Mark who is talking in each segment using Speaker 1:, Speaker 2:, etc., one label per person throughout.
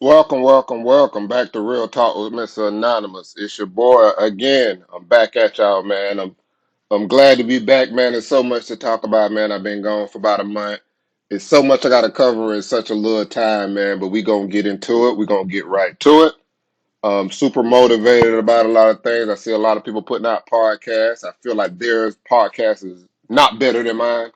Speaker 1: Welcome, welcome, welcome back to Real Talk with Mr. Anonymous. It's your boy again. I'm back at y'all, man. I'm glad to be back, man. There's so much to talk about, man. I've been gone for about a month. It's so much I got to cover in such a little time, man. But we gonna get into it. We gonna get right to it. Super motivated about a lot of things. I see a lot of people putting out podcasts. I feel like their podcast is not better than mine.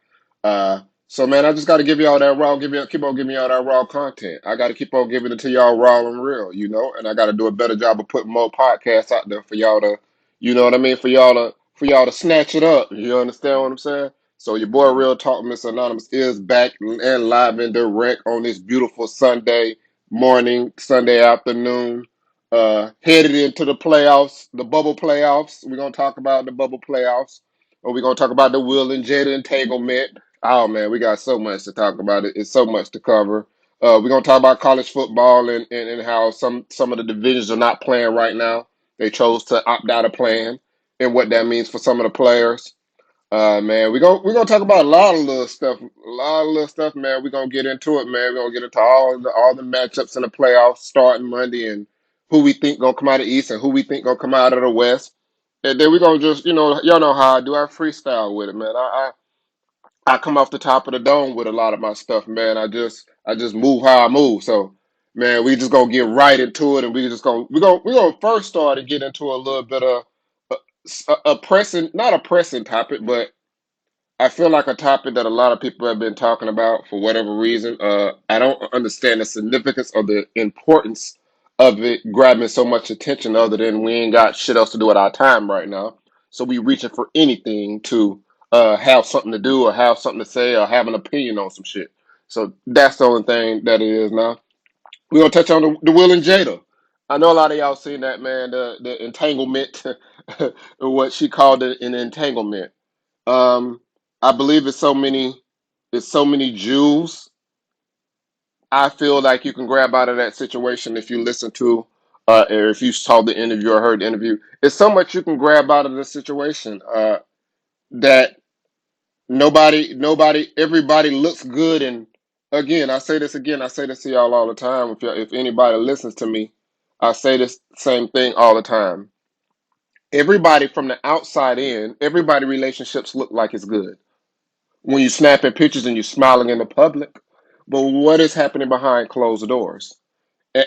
Speaker 1: So man, I just got to give y'all that raw, keep on giving y'all that raw content. I got to keep on giving it to y'all raw and real, and I got to do a better job of putting more podcasts out there for y'all to, you know what I mean, for y'all to snatch it up. You understand what I'm saying? So your boy Real Talk, Mr. Anonymous is back and live and direct on this beautiful Sunday morning, Sunday afternoon, headed into the playoffs, the bubble playoffs. We're gonna talk about the bubble playoffs, or we're gonna talk about the Will and Jada entanglement. Oh man, we got so much to talk about. It's so much to cover. We're gonna talk about college football and how some of the divisions are not playing right now. They chose to opt out of playing, and what that means for some of the players. Man, we're gonna talk about a lot of little stuff, man. We're gonna get into it, man. We're gonna get into all the matchups in the playoffs starting Monday and who we think gonna come out of the East and who we think gonna come out of the West. And then we're gonna just, y'all know how I do. I freestyle with it, man. I come off the top of the dome with a lot of my stuff, man. I just move how I move. So, man, we just gonna get right into it, and we're gonna first start and get into a little bit of a pressing, not a pressing topic, but I feel like a topic that a lot of people have been talking about for whatever reason. I don't understand the significance or the importance of it grabbing so much attention, other than we ain't got shit else to do with our time right now. So we reaching for anything to have something to do or have something to say or have an opinion on some shit. So that's the only thing that it is now. We're gonna touch on the Will and Jada. I know a lot of y'all seen that, man. The entanglement, what she called it, an entanglement. um, I believe it's so many Jews. I feel like you can grab out of that situation if you listen to, or if you saw the interview or heard the interview. It's so much you can grab out of the situation, that everybody looks good. And again, I say this again, I say this to y'all all the time. If anybody listens to me, I say this same thing all the time. Everybody from the outside in, everybody relationships look like it's good when you snapping pictures and you smiling in the public. But what is happening behind closed doors?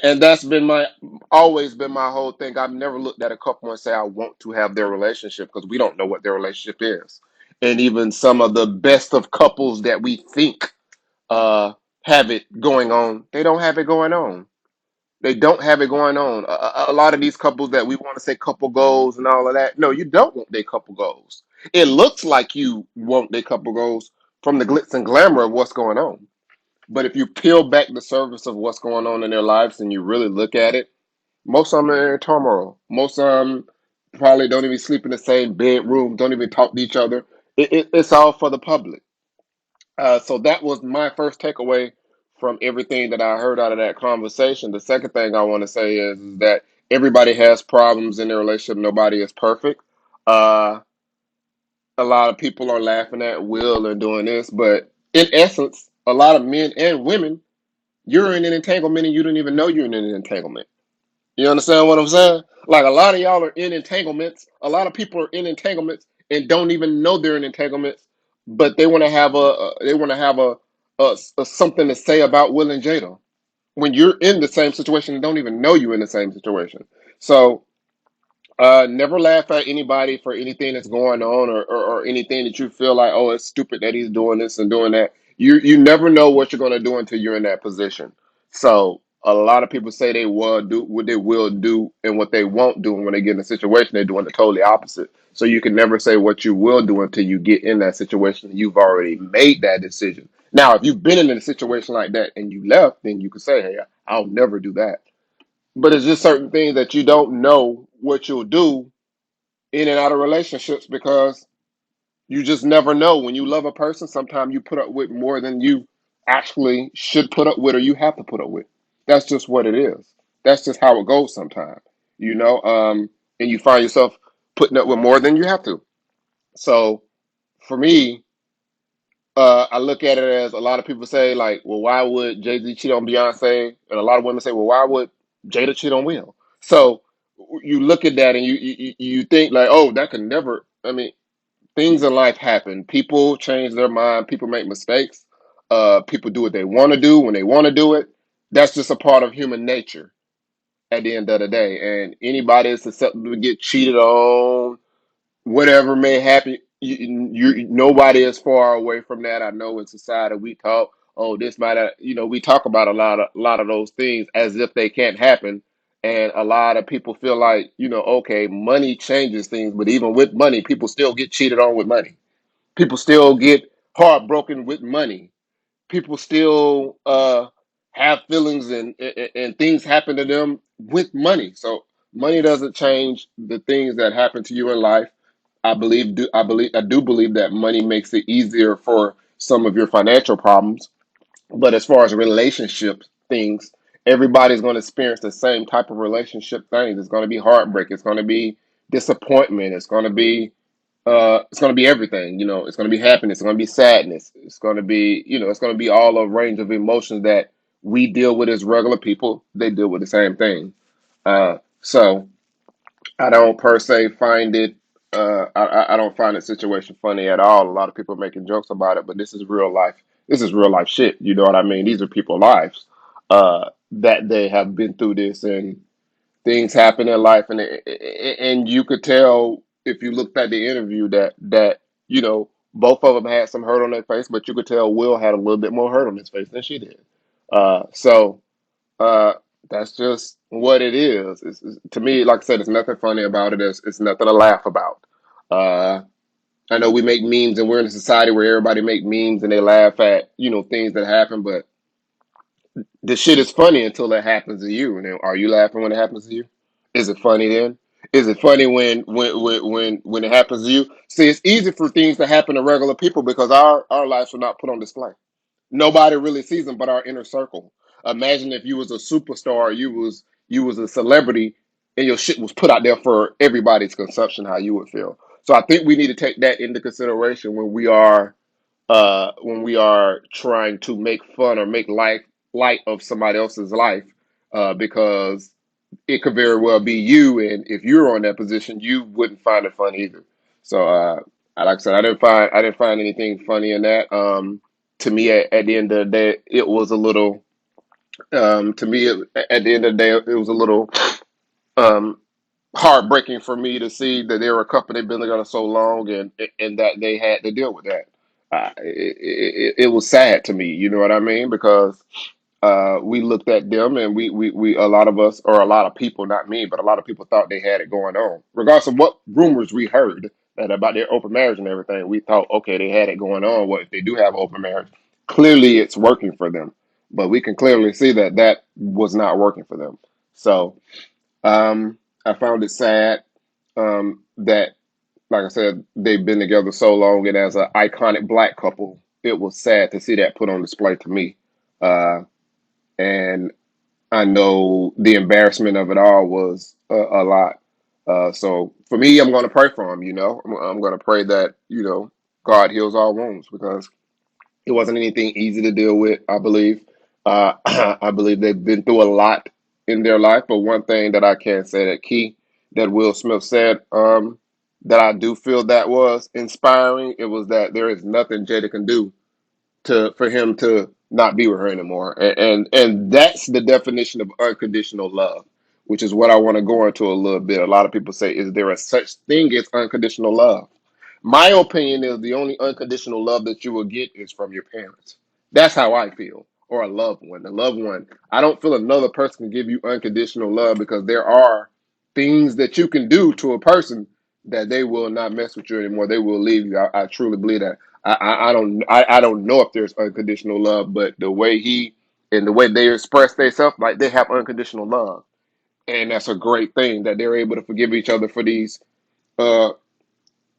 Speaker 1: And that's been my always been my whole thing. I've never looked at a couple and say I want to have their relationship, because we don't know what their relationship is. And even some of the best of couples that we think uh have it going on, they don't have it going on. They don't have it going on. A lot of these couples that we want to say couple goals and all of that, no, you don't want their couple goals. It looks like you want their couple goals from the glitz and glamour of what's going on. But if you peel back the surface of what's going on in their lives and you really look at it, most of them are in turmoil. Most of them probably don't even sleep in the same bedroom, don't even talk to each other. It's all for the public. So that was my first takeaway from everything that I heard out of that conversation. The second thing I want to say is that everybody has problems in their relationship. Nobody is perfect. Uh, a lot of people are laughing at Will and doing this, but in essence, a lot of men and women, you're in an entanglement and you don't even know you're in an entanglement. You understand what I'm saying? Like, a lot of y'all are in entanglements. A lot of people are in entanglements and don't even know they're in entanglements, but they want to have a something to say about Will and Jada when you're in the same situation and don't even know you're in the same situation. So never laugh at anybody for anything that's going on, or anything that you feel like, oh, it's stupid that he's doing this and doing that. You never know what you're going to do until you're in that position. So a lot of people say they will do what they will do and what they won't do. And when they get in a situation, they're doing the totally opposite. So you can never say what you will do until you get in that situation. You've already made that decision. Now, if you've been in a situation like that and you left, then you can say, hey, I'll never do that. But it's just certain things that you don't know what you'll do in and out of relationships, because you just never know. When you love a person, sometimes you put up with more than you actually should put up with, or you have to put up with. That's just what it is. That's just how it goes sometimes, you know. And you find yourself putting up with more than you have to. So for me, I look at it as a lot of people say, like, well, why would Jay Z cheat on Beyonce? And a lot of women say, well, why would Jada cheat on Will? So you look at that and you think like, oh, that could never. I mean, things in life happen. People change their mind. People make mistakes. People do what they want to do when they want to do it. That's just a part of human nature at the end of the day. And anybody is susceptible to get cheated on, whatever may happen. Nobody is far away from that. I know in society we talk, oh, this might, we talk about a lot of those things as if they can't happen, and a lot of people feel like, okay, money changes things, but even with money, people still get cheated on with money. People still get heartbroken with money. People still have feelings and things happen to them with money. So money doesn't change the things that happen to you in life. I do believe that money makes it easier for some of your financial problems. But as far as relationship things, everybody's going to experience the same type of relationship things. It's going to be heartbreak. It's going to be disappointment. It's going to be everything. It's going to be happiness. It's going to be sadness. It's going to be all a range of emotions that we deal with as regular people. They deal with the same thing. So I don't per se find it. I don't find the situation funny at all. A lot of people are making jokes about it, but this is real life. This is real life shit. You know what I mean? These are people's lives that they have been through this, and things happen in life, and you could tell if you looked at the interview that both of them had some hurt on their face, but you could tell Will had a little bit more hurt on his face than she did. So uh, that's just what it is. To me, like I said, it's nothing funny about it. It's nothing to laugh about. Uh, I know we make memes, and we're in a society where everybody make memes and they laugh at things that happen, but the shit is funny until it happens to you. And then, are you laughing when it happens to you? Is it funny then? Is it funny when it happens to you? See, it's easy for things to happen to regular people because our lives are not put on display. Nobody really sees them but our inner circle. Imagine if you was a superstar, you was a celebrity, and your shit was put out there for everybody's consumption. How you would feel. So I think we need to take that into consideration when we are trying to make fun or make light of somebody else's life, because it could very well be you, and if you're on that position, you wouldn't find it fun either. So, like I said, I didn't find anything funny in that. To me, at the end of the day, it was a little. To me, at the end of the day, it was a little um, heartbreaking for me to see that they were a couple they've been together so long, and that they had to deal with that. It was sad to me, you know what I mean? Because we looked at them, and we a lot of us, or a lot of people, not me, but a lot of people thought they had it going on. Regardless of what rumors we heard that about their open marriage and everything, we thought, okay, they had it going on. What if they do have open marriage? Clearly, it's working for them, but we can clearly see that that was not working for them. So I found it sad that, like I said, they've been together so long, and as an iconic black couple, it was sad to see that put on display to me. Uh, and I know the embarrassment of it all was a lot. So for me, I'm going to pray for him. I'm going to pray that God heals all wounds, because it wasn't anything easy to deal with. I believe. I believe they've been through a lot in their life. But one thing that I can say, that key that Will Smith said, that I do feel that was inspiring. It was that there is nothing Jada can do to for him to not be with her anymore. And that's the definition of unconditional love, which is what I want to go into a little bit. A lot of people say, is there a such thing as unconditional love? My opinion is the only unconditional love that you will get is from your parents. That's how I feel. Or a loved one. A loved one. I don't feel another person can give you unconditional love, because there are things that you can do to a person that they will not mess with you anymore. They will leave you. I truly believe that. I don't know if there's unconditional love, but the way he and the way they express themselves, like they have unconditional love, and that's a great thing that they're able to forgive each other for these uh,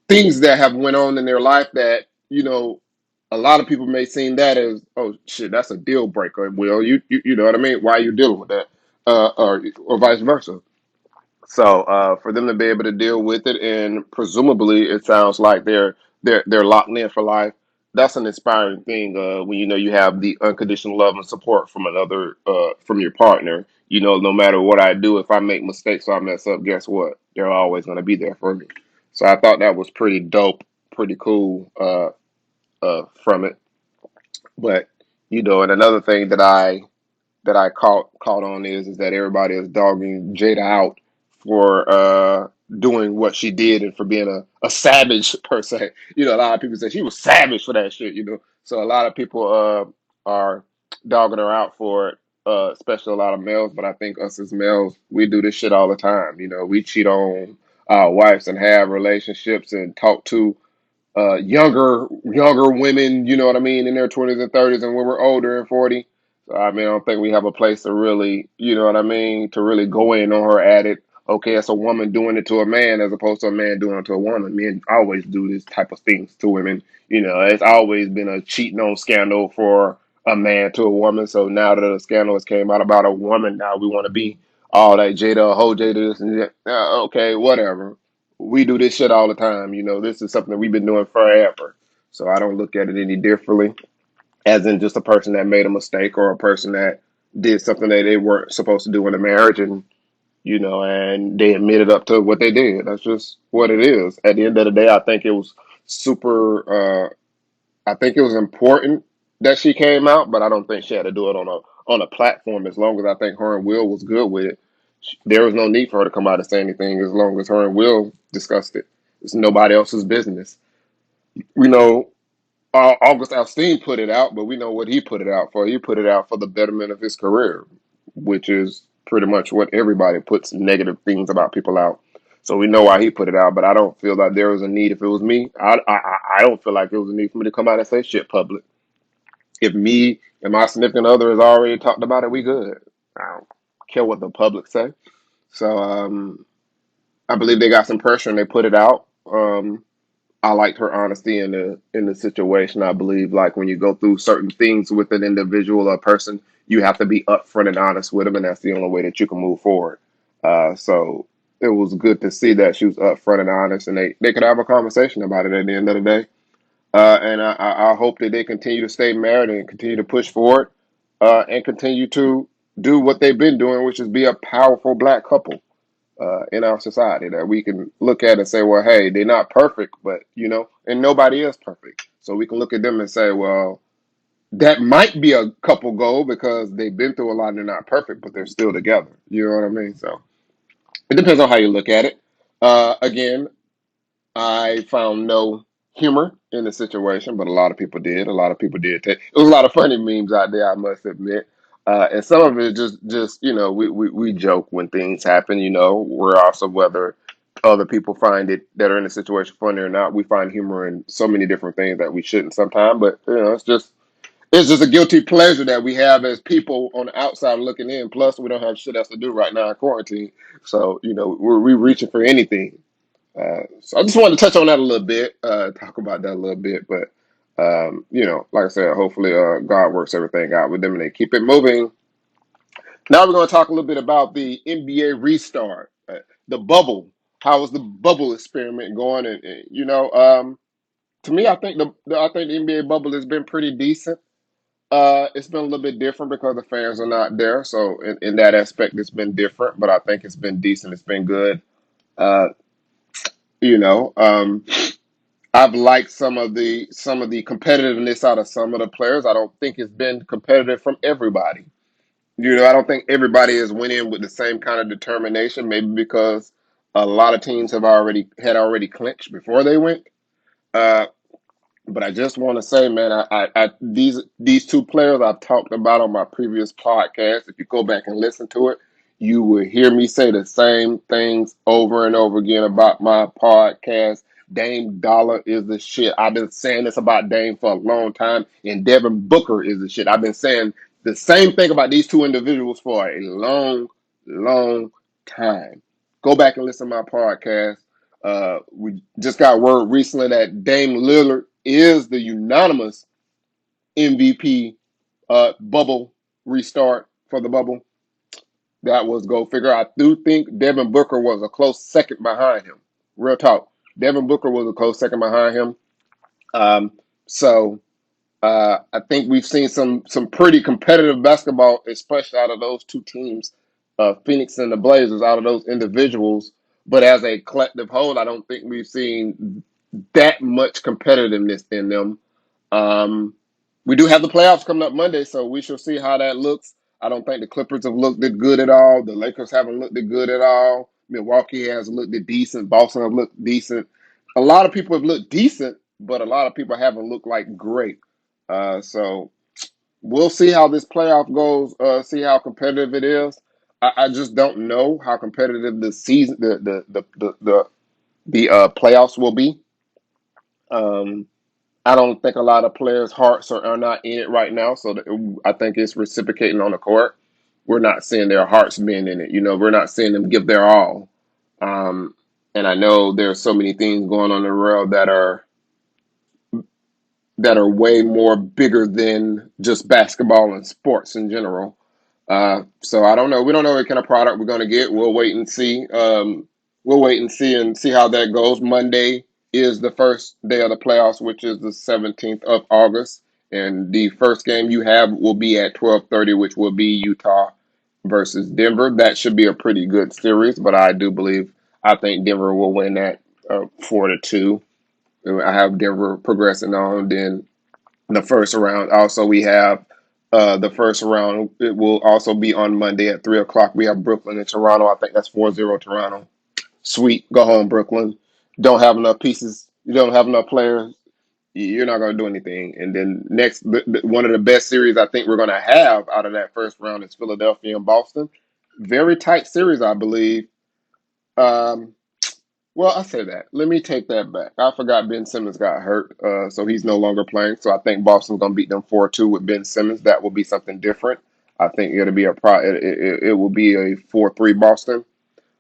Speaker 1: things that have went on in their life, that a lot of people may see that as, oh shit, that's a deal breaker. Well, you know what I mean? Why are you dealing with that? Or vice versa. So for them to be able to deal with it, and presumably it sounds like they're locked in for life. that's an inspiring thing when you know you have the unconditional love and support from another from your partner. You know, no matter what I do, if I make mistakes or I mess up, guess what? They're always going to be there for me. So I thought that was pretty dope, pretty cool from it. But you know, and another thing that I caught on is that everybody is dogging Jada out for doing what she did and for being a savage per se. You know, a lot of people say she was savage for that shit, you know. So a lot of people are dogging her out for it, especially a lot of males, but I think us as males, we do this shit all the time. You know, we cheat on our wives and have relationships and talk to younger women, you know what I mean, in their 20s and 30s, and when we're older and 40. So I mean, I don't think we have a place to really, you know what I mean, to really go in on her at it. Okay, it's a woman doing it to a man as opposed to a man doing it to a woman. Men always do this type of things to women. You know, it's always been a cheating on scandal for a man to a woman. So now that a scandal has came out about a woman, now we want to be all that Jada, whole Jada, this and that. Okay, whatever. We do this shit all the time. You know, this is something that we've been doing forever. So I don't look at it any differently, as in just a person that made a mistake or a person that did something that they weren't supposed to do in a marriage, and you know, and they admitted up to what they did. That's just what it is. At the end of the day, I think it was super. I think it was important that she came out, but I don't think she had to do it on a platform. As long as I think her and Will was good with it, there was no need for her to come out and say anything. As long as her and Will discussed it, it's nobody else's business. We know August Alsteen put it out, but we know what he put it out for. He put it out for the betterment of his career, which is pretty much what everybody puts negative things about people out. So we know why he put it out, but I don't feel like there was a need. If it was me, I don't feel like there was a need for me to come out and say shit public. If me and my significant other has already talked about it, we good. I don't care what the public say. So I believe they got some pressure and they put it out. I liked her honesty in the situation. I believe like when you go through certain things with an individual or person, you have to be upfront and honest with them, and that's the only way that you can move forward. So it was good to see that she was upfront and honest, and they could have a conversation about it at the end of the day. And I hope that they continue to stay married and continue to push forward, and continue to do what they've been doing, which is be a powerful black couple in our society that we can look at and say, well, hey, they're not perfect, but you know, and nobody is perfect. So we can look at them and say, well, that might be a couple goal because they've been through a lot and they're not perfect, but they're still together. You know what I mean? So it depends on how you look at it. Again, I found no humor in the situation, but a lot of people did. A lot of people did take. There was a lot of funny memes out there, I must admit. And some of it just you know, we joke when things happen. You know, we're also whether other people find it that are in the situation funny or not. We find humor in so many different things that we shouldn't sometimes. But you know, it's just a guilty pleasure that we have as people on the outside looking in. Plus, we don't have shit else to do right now in quarantine, so you know, we reaching for anything. So I just wanted to touch on that a little bit, talk about that a little bit. But you know, like I said, hopefully God works everything out with them and they keep it moving. Now we're going to talk a little bit about the NBA restart, the bubble. How is the bubble experiment going? And you know, to me, I think I think the NBA bubble has been pretty decent. It's been a little bit different because the fans are not there, so in that aspect, it's been different. But I think it's been decent. It's been good. Uh, you know. I've liked some of the competitiveness out of some of the players. I don't think it's been competitive from everybody. You know, I don't think everybody has went in with the same kind of determination. Maybe because a lot of teams had already clinched before they went. Uh, but I just want to say, man, these two players I talked about on my previous podcast. If you go back and listen to it, you will hear me say the same things over and over again about my podcast. Dame Dollar is the shit. I've been saying this about Dame for a long time, and Devin Booker is the shit. I've been saying the same thing about these two individuals for a long, long time. Go back and listen to my podcast. We just got word recently that Dame Lillard is the unanimous MVP bubble restart for the bubble. That was go figure. I do think Devin Booker was a close second behind him. Real talk. Devin Booker was a close second behind him. Um, So I think we've seen some pretty competitive basketball, especially out of those two teams, Phoenix and the Blazers, out of those individuals. But as a collective whole, I don't think we've seen that much competitiveness in them. Um, we do have the playoffs coming up Monday, so we shall see how that looks. I don't think the Clippers have looked it good at all. The Lakers haven't looked it good at all. Milwaukee has looked it decent. Boston have looked decent. A lot of people have looked decent, but a lot of people haven't looked like great. So we'll see how this playoff goes. See how competitive it is. I just don't know how competitive the season, the playoffs will be. Um, I don't think a lot of players' hearts are not in it right now. So I think it's reciprocating on the court. We're not seeing their hearts being in it. We're not seeing them give their all. Um, and I know there's so many things going on in the world that are way more bigger than just basketball and sports in general. So I don't know. We don't know what kind of product we're going to get. We'll wait and see. We'll wait and see how that goes. Monday is the first day of the playoffs, which is the 17th of August, and the first game you have will be at 12:30, which will be Utah versus Denver. That should be a pretty good series, but I think Denver will win that 4-2. I have Denver progressing on. Then the first round. Also, we have the first round. It will also be on Monday at 3 o'clock. We have Brooklyn and Toronto. I think that's 4-0 Toronto. Sweet. Go home, Brooklyn. Don't have enough pieces. You don't have enough players. You're not going to do anything. And then next, one of the best series I think we're going to have out of that first round is Philadelphia and Boston. Very tight series, I believe. Um, well, I say that. Let me take that back. I forgot Ben Simmons got hurt, so he's no longer playing. So I think Boston's gonna beat them 4-2 with Ben Simmons. That will be something different. I think it'll be it will be a 4-3 Boston.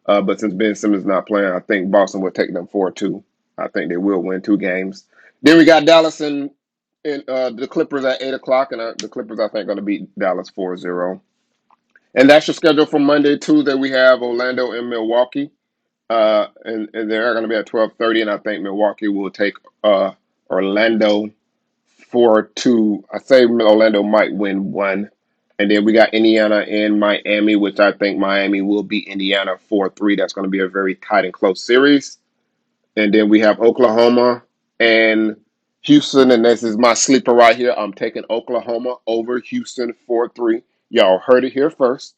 Speaker 1: But since Ben Simmons not playing, I think Boston will take them 4-2. I think they will win 2 games. Then we got Dallas and the Clippers at 8 o'clock, and the Clippers I think going to beat Dallas 4-0. And that's your schedule for Monday. Tuesday we have Orlando and Milwaukee. And they're going to be at 12:30, and I think Milwaukee will take Orlando 4-2. I say Orlando might win one, and then we got Indiana and Miami, which I think Miami will beat Indiana 4-3. That's going to be a very tight and close series. And then we have Oklahoma and Houston, and this is my sleeper right here. I'm taking Oklahoma over Houston 4-3. Y'all heard it here first.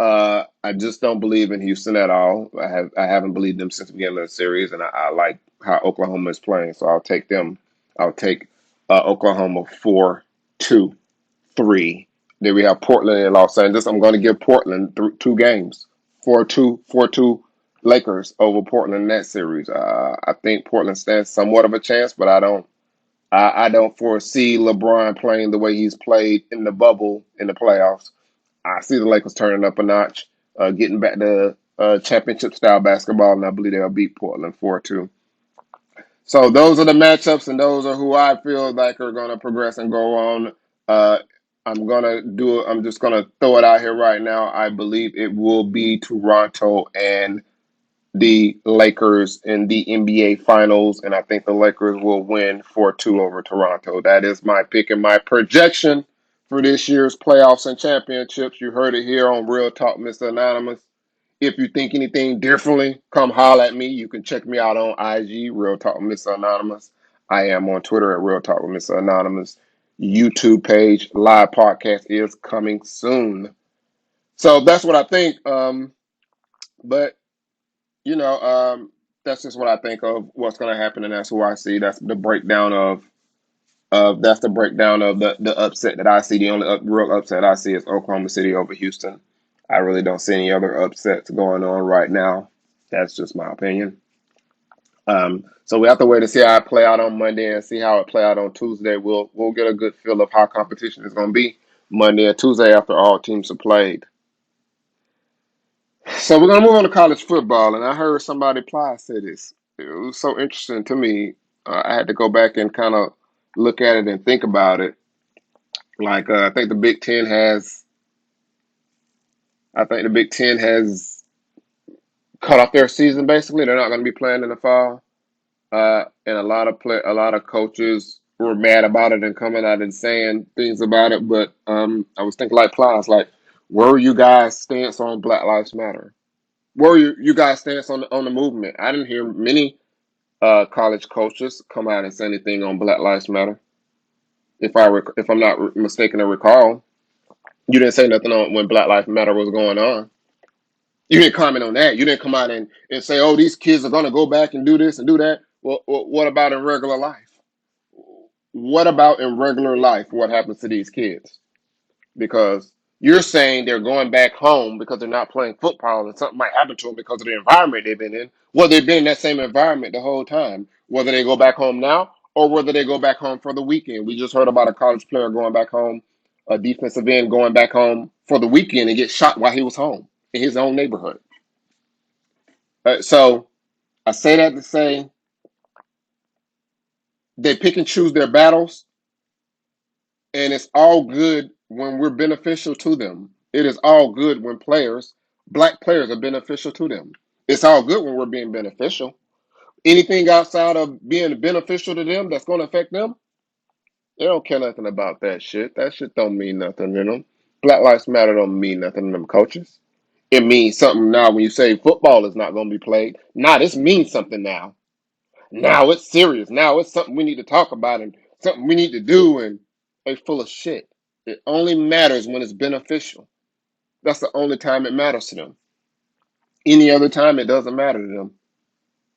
Speaker 1: I just don't believe in Houston at all. I haven't believed them since the beginning of the series, and I like how Oklahoma is playing, so I'll take them. I'll take Oklahoma 4-2-3. Then we have Portland and Los Angeles. I'm going to give Portland 2 games, 4-2 Lakers over Portland in that series. I think Portland stands somewhat of a chance, but I don't foresee LeBron playing the way he's played in the bubble in the playoffs. I see the Lakers turning up a notch, getting back to championship style basketball, and I believe they'll beat Portland 4-2. So those are the matchups, and those are who I feel like are going to progress and go on. Uh, I'm just gonna throw it out here right now. I believe it will be Toronto and the Lakers in the NBA Finals, and I think the Lakers will win 4-2 over Toronto. That is my pick and my projection for this year's playoffs and championships. You heard it here on Real Talk, Mr. Anonymous. If you think anything differently, come holler at me. You can check me out on IG, Real Talk with Mr. Anonymous. I am on Twitter at Real Talk with Mr. Anonymous. YouTube page, live podcast is coming soon. So that's what I think. But you know, that's just what I think of what's going to happen, and that's who I see. That's the breakdown of the upset that I see. The only real upset I see is Oklahoma City over Houston. I really don't see any other upsets going on right now. That's just my opinion. So we have to wait and see how it play out on Monday and see how it play out on Tuesday. We'll get a good feel of how competition is going to be Monday and Tuesday after all teams have played. So we're gonna move on to college football, and I heard somebody apply say this. It was so interesting to me. I had to go back and kind of look at it and think about it. Like I think the Big Ten has, I think the Big Ten has cut off their season. Basically, they're not going to be playing in the fall, and a lot of coaches were mad about it and coming out and saying things about it. But I was thinking like Plies, like, where are you guys' stance on Black Lives Matter? Where are you guys' stance on the movement? I didn't hear many college coaches come out and say anything on Black Lives Matter. If I'm not mistaken to recall, you didn't say nothing on when Black Lives Matter was going on. You didn't comment on that. You didn't come out and say, "Oh, these kids are going to go back and do this and do that." Well, what about in regular life? What about in regular life? What happens to these kids? Because you're saying they're going back home because they're not playing football and something might happen to them because of the environment they've been in. Well, they've been in that same environment the whole time, whether they go back home now or whether they go back home for the weekend. We just heard about a college player going back home, a defensive end going back home for the weekend and get shot while he was home in his own neighborhood. So I say that to say they pick and choose their battles, and it's all good when we're beneficial to them. It is all good when black players, are beneficial to them. It's all good when we're being beneficial. Anything outside of being beneficial to them that's going to affect them, they don't care nothing about that shit. That shit don't mean nothing to them. Black Lives Matter don't mean nothing to them coaches. It means something now when you say football is not going to be played. Nah, this means something now. Now it's serious. Now it's something we need to talk about and something we need to do. And they full of shit. It only matters when it's beneficial. That's the only time it matters to them. Any other time, it doesn't matter to them.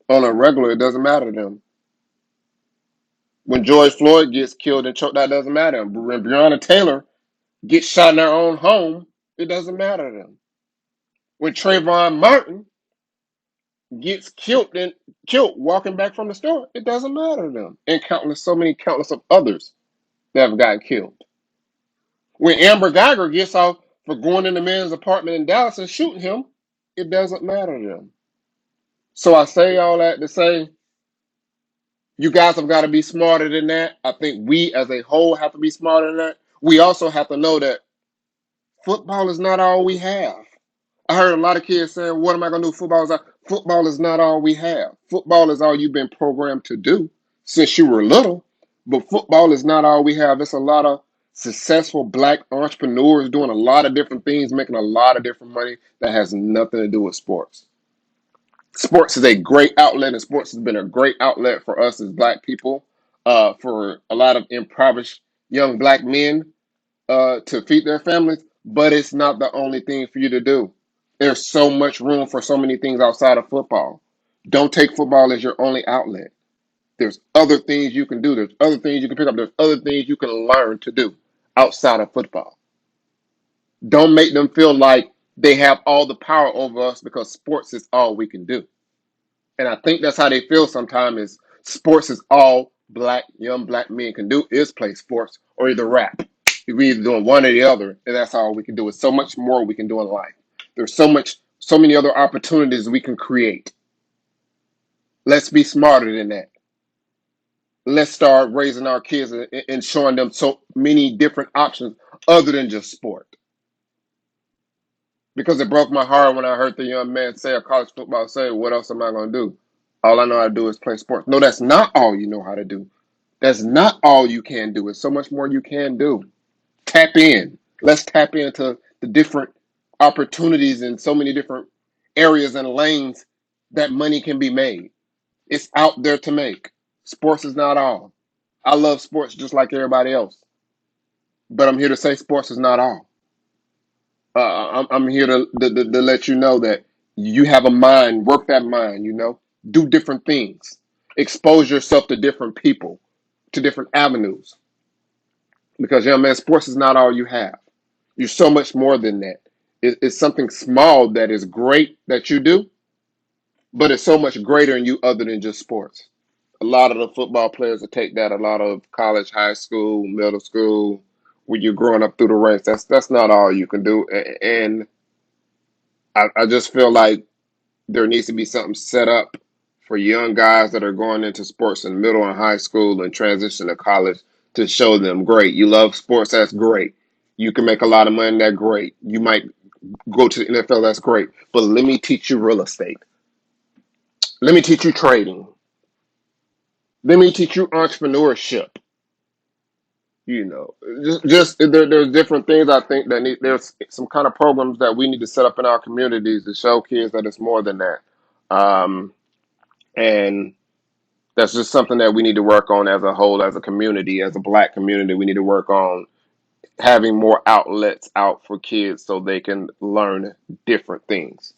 Speaker 1: On a regular, it doesn't matter to them. When George Floyd gets killed and choked, that doesn't matter. When Breonna Taylor gets shot in their own home, it doesn't matter to them. When Trayvon Martin gets killed walking back from the store, it doesn't matter to them. And countless of others that have gotten killed. When Amber Geiger gets off for going in the man's apartment in Dallas and shooting him, it doesn't matter to them. So I say all that to say you guys have got to be smarter than that. I think we as a whole have to be smarter than that. We also have to know that football is not all we have. I heard a lot of kids saying, "What am I going to do? Football is not all we have. Football is all you've been programmed to do since you were little. But football is not all we have. It's a lot of successful black entrepreneurs doing a lot of different things, making a lot of different money that has nothing to do with sports. Sports is a great outlet, and sports has been a great outlet for us as black people, for a lot of impoverished young black men to feed their families, but it's not the only thing for you to do. There's so much room for so many things outside of football. Don't take football as your only outlet. There's other things you can do. There's other things you can pick up. There's other things you can learn to do outside of football. Don't make them feel like they have all the power over us because sports is all we can do. And I think that's how they feel sometimes is sports is all young black men can do is play sports or either rap. We either doing one or the other, and that's all we can do. It's so much more we can do in life. There's so many other opportunities we can create. Let's be smarter than that. Let's start raising our kids and showing them so many different options other than just sport. Because it broke my heart when I heard the young man say, a college football say, "What else am I going to do? All I know how to do is play sports." No, that's not all you know how to do. That's not all you can do. It's so much more you can do. Tap in. Let's tap into the different opportunities in so many different areas and lanes that money can be made. It's out there to make. Sports is not all. I love sports just like everybody else, but I'm here to say sports is not all. I'm here to let you know that you have a mind, work that mind, do different things, expose yourself to different people, to different avenues. Because, young man, sports is not all you have. You're so much more than that. It's something small that is great that you do, but it's so much greater in you other than just sports. A lot of the football players will take that, a lot of college, high school, middle school, when you're growing up through the ranks, that's not all you can do. And I just feel like there needs to be something set up for young guys that are going into sports in middle and high school and transition to college to show them, great, you love sports, that's great. You can make a lot of money, that's great. You might go to the NFL, that's great. But let me teach you real estate. Let me teach you trading. Let me teach you entrepreneurship. You know, there's different things I think that there's some kind of programs that we need to set up in our communities to show kids that it's more than that. Um, and that's just something that we need to work on as a whole, as a community, as a black community. We need to work on having more outlets out for kids so they can learn different things.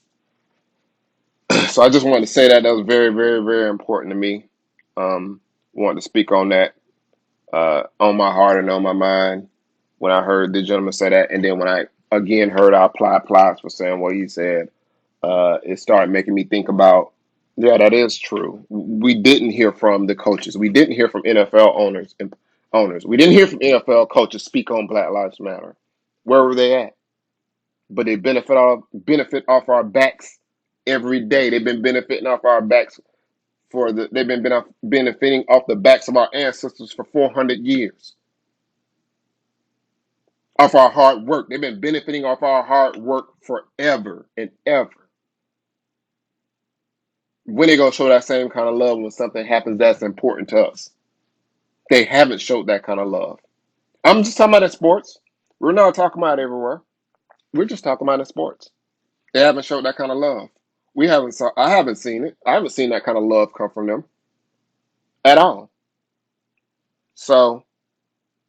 Speaker 1: So I just wanted to say that that was very, very, very important to me. Wanted to speak on that, on my heart and on my mind when I heard the gentleman say that, and then when I again heard our applies for saying what he said, it started making me think about, yeah, that is true. We didn't hear from the coaches. We didn't hear from NFL owners. We didn't hear from NFL coaches speak on Black Lives Matter. Where were they at? But they benefit off our backs every day. They've been benefiting off our backs they've been benefiting off the backs of our ancestors for 400 years. Off our hard work. They've been benefiting off our hard work forever and ever. When they gonna show that same kind of love when something happens that's important to us? They haven't showed that kind of love. I'm just talking about in sports. We're not talking about everywhere. We're just talking about in sports. They haven't showed that kind of love. I haven't seen it. I haven't seen that kind of love come from them at all. So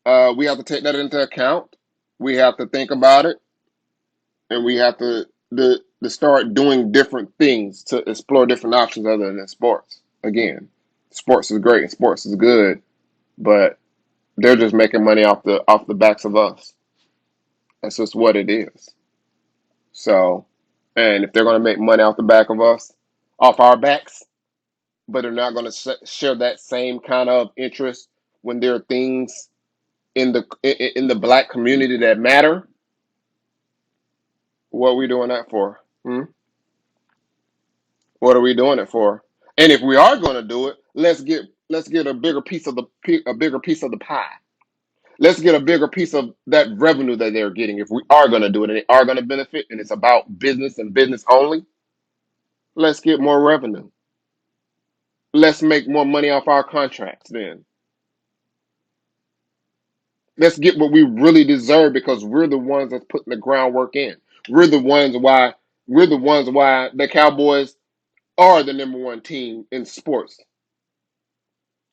Speaker 1: we have to take that into account. We have to think about it, and we have to start doing different things to explore different options other than sports. Again, sports is great and sports is good, but they're just making money off the backs of us. That's just what it is. So, and if they're going to make money off the back of us, off our backs, but they're not going to share that same kind of interest when there are things in the black community that matter, what are we doing that for? Hmm? What are we doing it for? And if we are going to do it, let's get a bigger piece of a bigger piece of the pie. Let's get a bigger piece of that revenue that they're getting. If we are going to do it and they are going to benefit, and it's about business and business only, let's get more revenue. Let's make more money off our contracts. Then let's get what we really deserve because we're the ones that's putting the groundwork in. We're the ones why the Cowboys are the number one team in sports,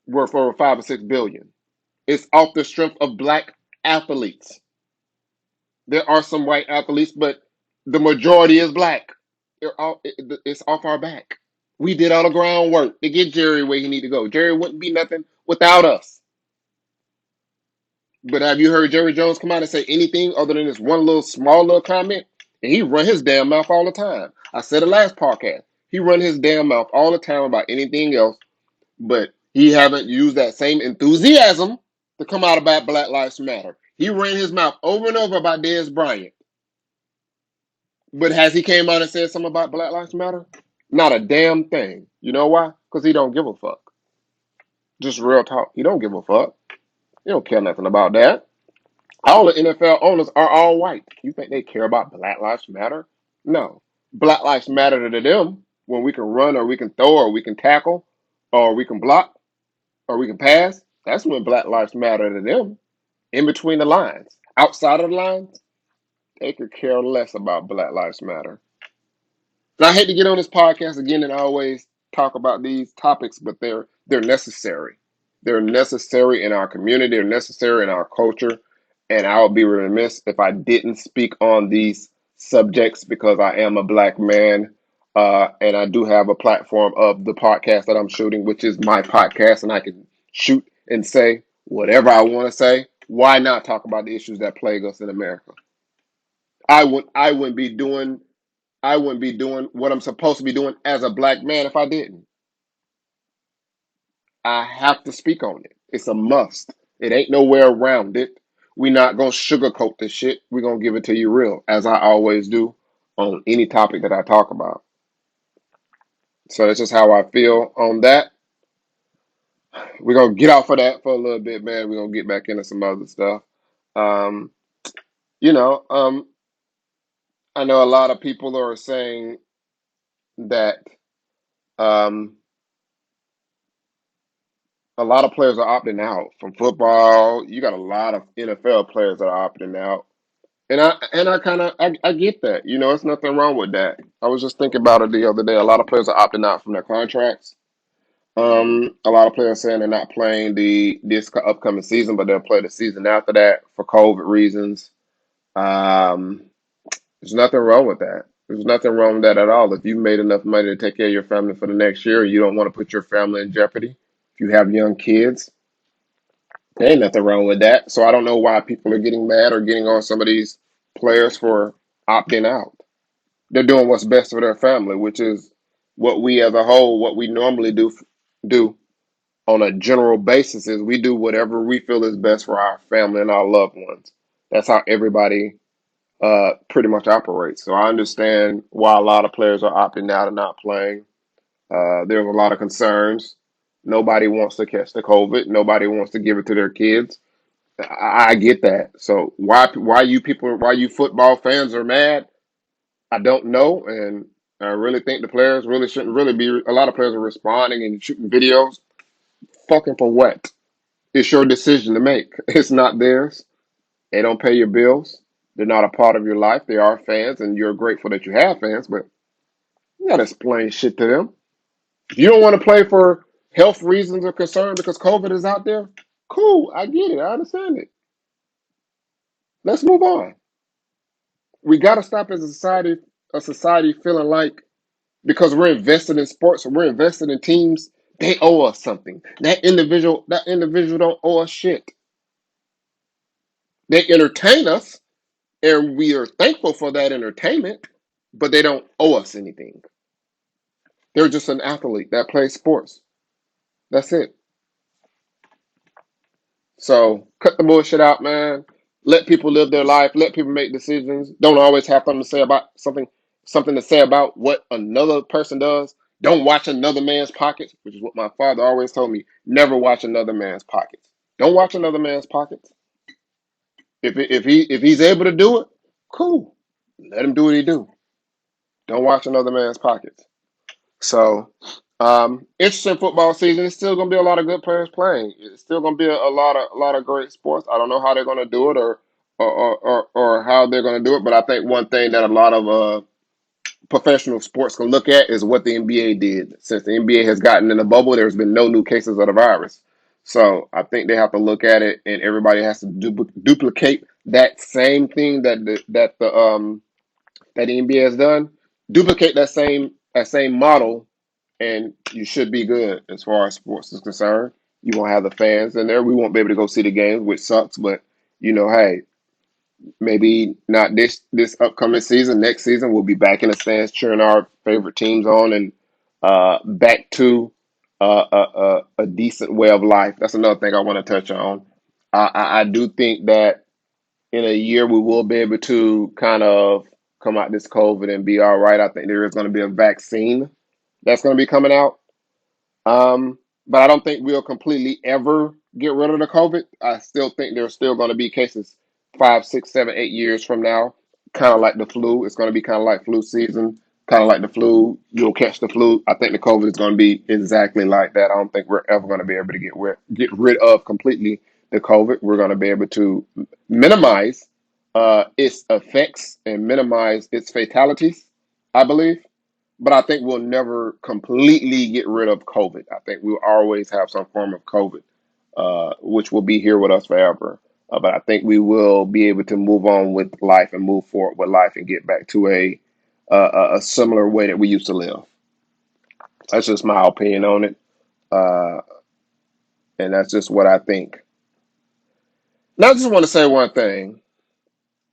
Speaker 1: worth over 5 or 6 billion. It's off the strength of black athletes. There are some white athletes, but the majority is black. It's off our back. We did all the groundwork to get Jerry where he need to go. Jerry wouldn't be nothing without us. But have you heard Jerry Jones come out and say anything other than this one little small little comment? And he run his damn mouth all the time. I said it last podcast. He run his damn mouth all the time about anything else, but he haven't used that same enthusiasm to come out about Black Lives Matter. He ran his mouth over and over about Dez Bryant. But has he came out and said something about Black Lives Matter? Not a damn thing. You know why? Because he don't give a fuck. Just real talk. He don't give a fuck. He don't care nothing about that. All the NFL owners are all white. You think they care about Black Lives Matter? No. Black Lives Matter to them when we can run or we can throw or we can tackle or we can block or we can pass. That's when Black Lives Matter to them. In between the lines. Outside of the lines, they could care less about Black Lives Matter. And I hate to get on this podcast again and always talk about these topics, but they're necessary. They're necessary in our community. They're necessary in our culture. And I would be remiss if I didn't speak on these subjects because I am a black man, and I do have a platform of the podcast that I'm shooting, which is my podcast, and I can shoot and say whatever I want to say. Why not talk about the issues that plague us in America? I wouldn't be doing I wouldn't be doing what I'm supposed to be doing as a black man if I didn't. I have to speak on it. It's a must. It ain't nowhere around it. We not gonna sugarcoat this shit. We're gonna give it to you real, as I always do on any topic that I talk about. So that's just how I feel on that. We're gonna get off of that for a little bit, man. We're gonna get back into some other stuff. Um, you know, I know a lot of people are saying that um a lot of players are opting out from football. You got a lot of NFL players that are opting out. And I kind of I get that. It's nothing wrong with that. I was just thinking about it the other day. A lot of players are opting out from their contracts. A lot of players saying they're not playing this upcoming season, but they'll play the season after that for COVID reasons. Um, there's nothing wrong with that. There's nothing wrong with that at all. If you made enough money to take care of your family for the next year, you don't want to put your family in jeopardy. If you have young kids, there ain't nothing wrong with that. So I don't know why people are getting mad or getting on some of these players for opting out. They're doing what's best for their family, which is what we as a whole, what we normally do on a general basis is we do whatever we feel is best for our family and our loved ones. That's how everybody pretty much operates. So I understand why a lot of players are opting out and not playing. There's a lot of concerns. Nobody wants to catch the COVID. Nobody wants to give it to their kids. I get that. So why you football fans are mad? I don't know, and I really think the players really shouldn't really be. A lot of players are responding and shooting videos. Fucking for what? It's your decision to make. It's not theirs. They don't pay your bills. They're not a part of your life. They are fans, and you're grateful that you have fans, but you gotta explain shit to them. If you don't want to play for health reasons or concern because COVID is out there, cool. I get it. I understand it. Let's move on. We gotta stop as a society feeling like because we're invested in sports or we're invested in teams, they owe us something. That individual don't owe us shit. They entertain us, and we are thankful for that entertainment, but they don't owe us anything. They're just an athlete that plays sports. That's it. So cut the bullshit out, man. Let people live their life. Let people make decisions. Don't always have something to say about something to say about what another person does. Don't watch another man's pockets, which is what my father always told me. Never watch another man's pockets. Don't watch another man's pockets. If he's able to do it, cool. Let him do what he do. Don't watch another man's pockets. So, interesting football season. It's still gonna be a lot of good players playing. It's still gonna be a lot of great sports. I don't know how they're gonna do it or how they're gonna do it, but I think one thing that a lot of professional sports can look at is what the NBA did. Since the NBA has gotten in a bubble, there's been no new cases of the virus. So I think they have to look at it, and everybody has to duplicate that same thing that the NBA has done. Duplicate that same model, and you should be good as far as sports is concerned. You won't have the fans in there. We won't be able to go see the games, which sucks. But hey, maybe not this upcoming season. Next season, we'll be back in the stands cheering our favorite teams on, and back to a decent way of life. That's another thing I want to touch on. I do think that in a year we will be able to kind of come out this COVID and be all right. I think there is going to be a vaccine that's going to be coming out. But I don't think we'll completely ever get rid of the COVID. I still think there's still going to be cases 5, 6, 7, 8 years from now, kind of like the flu. It's going to be kind of like flu season, kind of like the flu. You'll catch the flu. I think the COVID is going to be exactly like that. I don't think we're ever going to be able to get rid of completely the COVID. We're going to be able to minimize its effects and minimize its fatalities, I believe. But I think we'll never completely get rid of COVID. I think we'll always have some form of COVID, which will be here with us forever. But I think we will be able to move on with life and move forward with life and get back to a similar way that we used to live. That's just my opinion on it, uh, and that's just what I think. Now, I just want to say one thing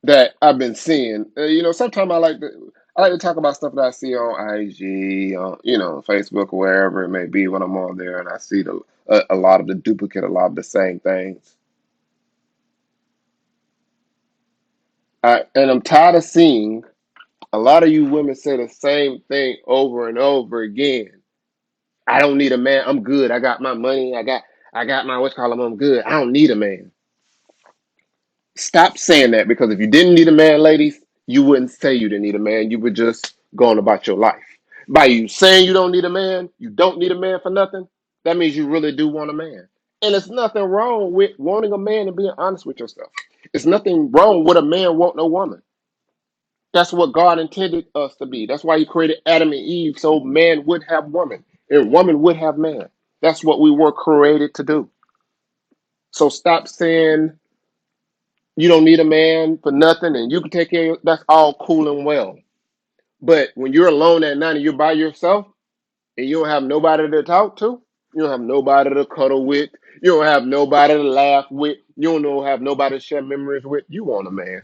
Speaker 1: that I've been seeing. Sometimes I like to talk about stuff that I see on IG, on Facebook or wherever it may be when I'm on there, and I see a lot of the duplicate, a lot of the same things. And I'm tired of seeing a lot of you women say the same thing over and over again. I don't need a man. I'm good. I got my money. I got my what's called. I'm good. I don't need a man. Stop saying that because if you didn't need a man, ladies, you wouldn't say you didn't need a man. You would just go on about your life. By you saying you don't need a man, you don't need a man for nothing, that means you really do want a man. And it's nothing wrong with wanting a man and being honest with yourself. It's nothing wrong with a man wanting a woman. That's what God intended us to be. That's why He created Adam and Eve, so man would have woman and woman would have man. That's what we were created to do. So stop saying you don't need a man for nothing and you can take care of that's all cool and well. But when you're alone at night and you're by yourself and you don't have nobody to talk to, you don't have nobody to cuddle with, you don't have nobody to laugh with, you don't know have nobody to share memories with, you want a man.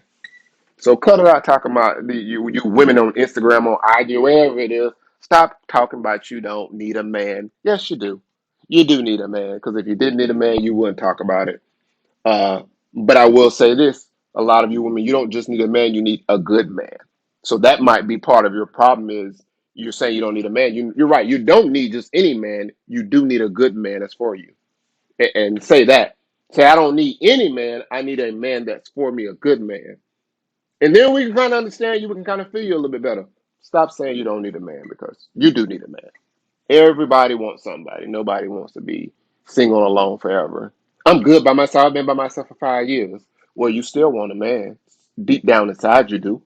Speaker 1: So cut it out talking about you women on Instagram, on IG, wherever it is. Stop talking about you don't need a man. Yes, you do. You do need a man because if you didn't need a man, you wouldn't talk about it. Uh, but I will say this: a lot of you women, you don't just need a man; you need a good man. So that might be part of your problem. Is you're saying you don't need a man. You're right. You don't need just any man. You do need a good man that's for you. And say that. Say I don't need any man. I need a man that's for me, a good man. And then we can kind of understand you. We can kind of feel you a little bit better. Stop saying you don't need a man because you do need a man. Everybody wants somebody. Nobody wants to be single and alone forever. I'm good by myself. I've been by myself for 5 years. Well, you still want a man. Deep down inside, you do.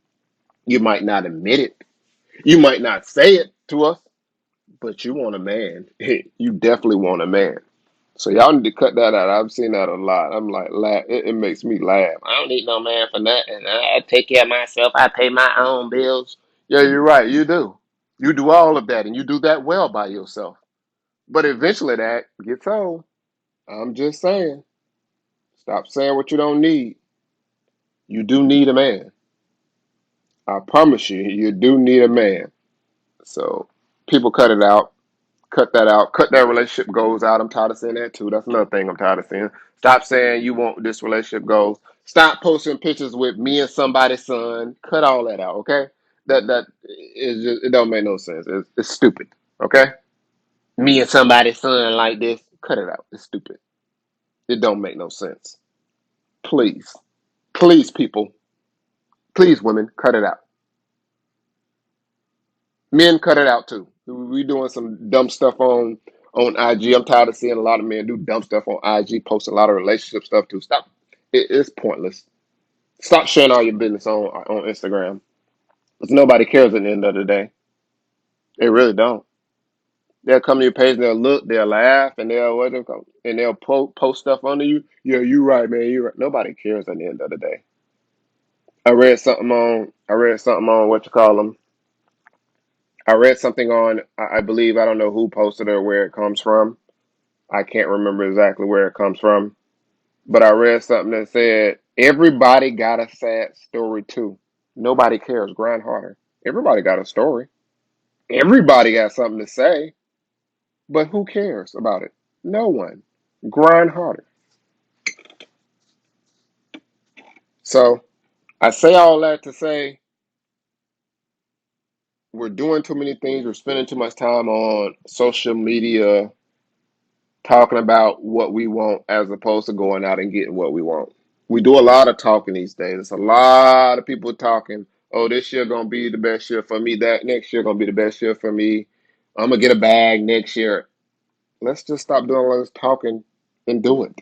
Speaker 1: You might not admit it. You might not say it to us, but you want a man. You definitely want a man. So y'all need to cut that out. I've seen that a lot. I'm like, laugh. It makes me laugh. I don't need no man for nothing. I take care of myself. I pay my own bills. Yeah, you're right. You do. You do all of that, and you do that well by yourself. But eventually that gets old. I'm just saying. Stop saying what you don't need. You do need a man. I promise you, you do need a man. So people cut it out. Cut that out. Cut that relationship goals out. I'm tired of saying that too. That's another thing I'm tired of saying. Stop saying you want this relationship goals. Stop posting pictures with me and somebody's son. Cut all that out, okay? That is just it don't make no sense. It's stupid. Okay? Me and somebody's son like this. Cut it out. It's stupid. It don't make no sense. Please. Please, people. Please, women, cut it out. Men cut it out too. We doing some dumb stuff on IG. I'm tired of seeing a lot of men do dumb stuff on IG, post a lot of relationship stuff too. Stop. It's pointless. Stop sharing all your business on Instagram. Because nobody cares at the end of the day. They really don't. They'll come to your page and they'll look, they'll laugh, and they'll what they call, and they'll post stuff under you. Yeah, you right, man. You right. Nobody cares at the end of the day. I read something on what you call them. I read something on I believe I don't know who posted it or where it comes from. I can't remember exactly where it comes from, but I read something that said everybody got a sad story too. Nobody cares. Grind harder. Everybody got a story. Everybody got something to say, but who cares about it? No one. Grind harder. So I say all that to say we're doing too many things. We're spending too much time on social media talking about what we want as opposed to going out and getting what we want. We do a lot of talking these days. It's a lot of people talking. Oh, this year gonna be the best year for me. That next year gonna be the best year for me. I'm gonna get a bag next year. Let's just stop doing all this talking and do it.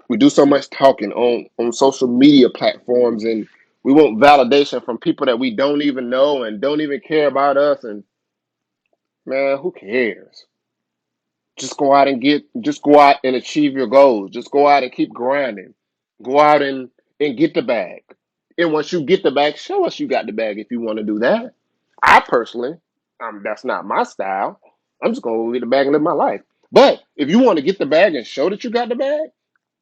Speaker 1: We do so much talking on social media platforms, and we want validation from people that we don't even know and don't even care about us. And man, who cares? Just go out and achieve your goals. Just go out and keep grinding. Go out and get the bag. And once you get the bag, show us you got the bag if you want to do that. I personally, that's not my style. I'm just gonna get the bag and live my life. But if you want to get the bag and show that you got the bag,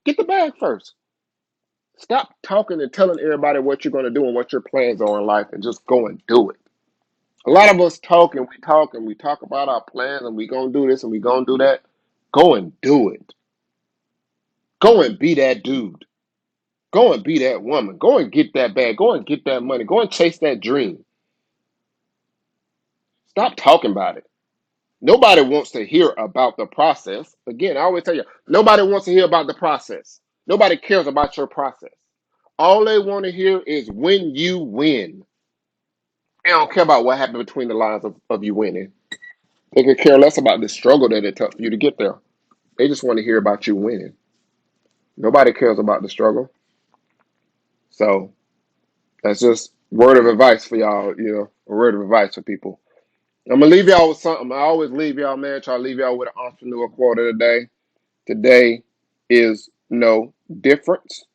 Speaker 1: get the bag first. Stop talking and telling everybody what you're gonna do and what your plans are in life and just go and do it. A lot of us we talk about our plans and we gonna do this and we gonna do that. Go and do it. Go and be that dude. Go and be that woman. Go and get that bag. Go and get that money. Go and chase that dream. Stop talking about it. Nobody wants to hear about the process. Again, I always tell you, nobody wants to hear about the process. Nobody cares about your process. All they want to hear is when you win. They don't care about what happened between the lines of you winning. They could care less about the struggle that it took for you to get there. They just want to hear about you winning. Nobody cares about the struggle. So that's just word of advice for y'all, a word of advice for people. I'm gonna leave y'all with something. I always leave y'all, man. Try to leave y'all with an entrepreneur quote of the day. Today is no difference.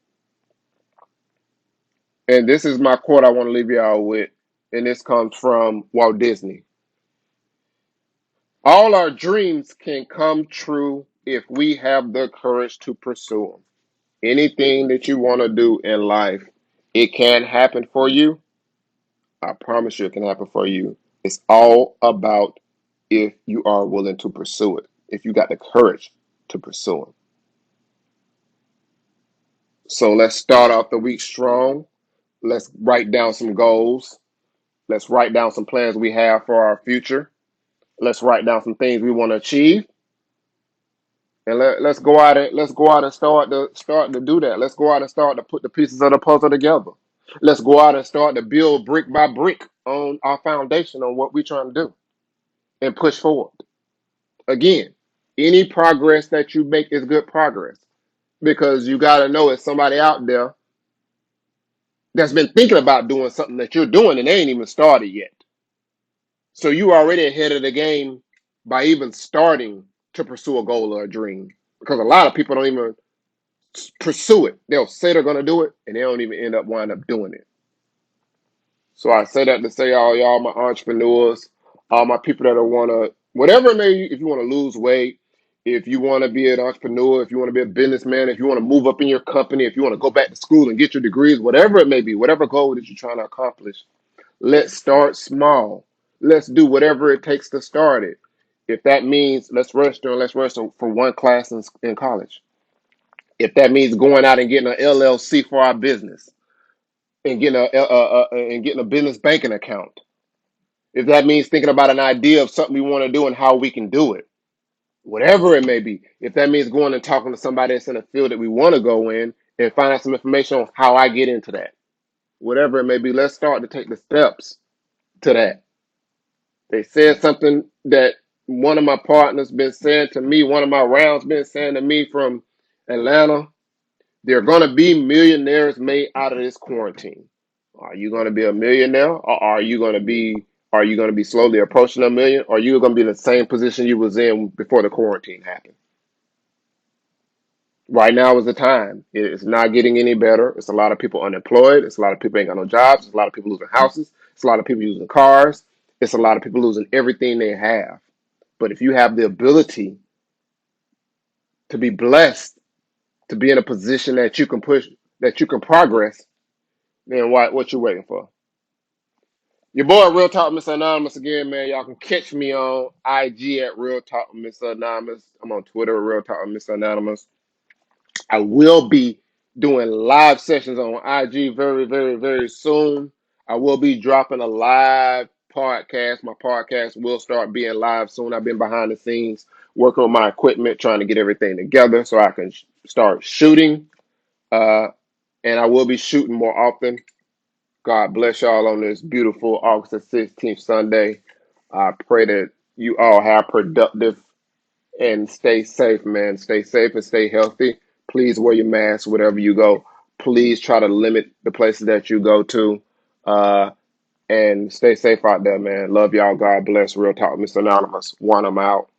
Speaker 1: And this is my quote I want to leave y'all with. And this comes from Walt Disney. All our dreams can come true if we have the courage to pursue them. Anything that you want to do in life, it can happen for you. I promise you it can happen for you. It's all about if you are willing to pursue it, if you got the courage to pursue it. So let's start off the week strong. Let's write down some goals. Let's write down some plans we have for our future. Let's write down some things we want to achieve. And let's go out and start to do that. Let's go out and start to put the pieces of the puzzle together. Let's go out and start to build brick by brick on our foundation on what we're trying to do and push forward. Again, any progress that you make is good progress because you got to know it's somebody out there that's been thinking about doing something that you're doing and they ain't even started yet. So you already ahead of the game by even starting to pursue a goal or a dream because a lot of people don't even pursue it. They'll say they're going to do it and they don't even wind up doing it. So I say that to say all y'all, my entrepreneurs, all my people that want to, whatever it may be, if you want to lose weight, if you want to be an entrepreneur, if you want to be a businessman, if you want to move up in your company, if you want to go back to school and get your degrees, whatever it may be, whatever goal that you're trying to accomplish, let's start small. Let's do whatever it takes to start it. If that means let's register for one class in college. If that means going out and getting an LLC for our business and getting a business banking account. If that means thinking about an idea of something we want to do and how we can do it, whatever it may be. If that means going and talking to somebody that's in a field that we want to go in and find out some information on how I get into that, whatever it may be, let's start to take the steps to that. They said something that one of my partners been saying to me, one of my rounds been saying to me from Atlanta. There are going to be millionaires made out of this quarantine. Are you going to be a millionaire, or are you going to be slowly approaching a million, or are you going to be in the same position you was in before the quarantine happened? Right now is the time. It's not getting any better. It's a lot of people unemployed. It's a lot of people ain't got no jobs. It's a lot of people losing houses. It's a lot of people losing cars. It's a lot of people losing everything they have. But if you have the ability to be blessed, to be in a position that you can push, that you can progress, then what you waiting for? Your boy Real Talk Mr. Anonymous again, man. Y'all can catch me on IG at Real Talk Mr. Anonymous. I'm on Twitter at Real Talk Mr. Anonymous. I will be doing live sessions on IG very, very, very soon. I will be dropping a live podcast. My podcast will start being live soon. I've been behind the scenes working on my equipment, trying to get everything together so I can start shooting. And I will be shooting more often. God bless y'all on this beautiful August the 16th Sunday. I pray that you all have productive and stay safe, man. Stay safe and stay healthy. Please wear your mask wherever you go. Please try to limit the places that you go to. Uh, and stay safe out there, man. Love y'all. God bless. Real Talk, Mr. Anonymous. One, I'm out.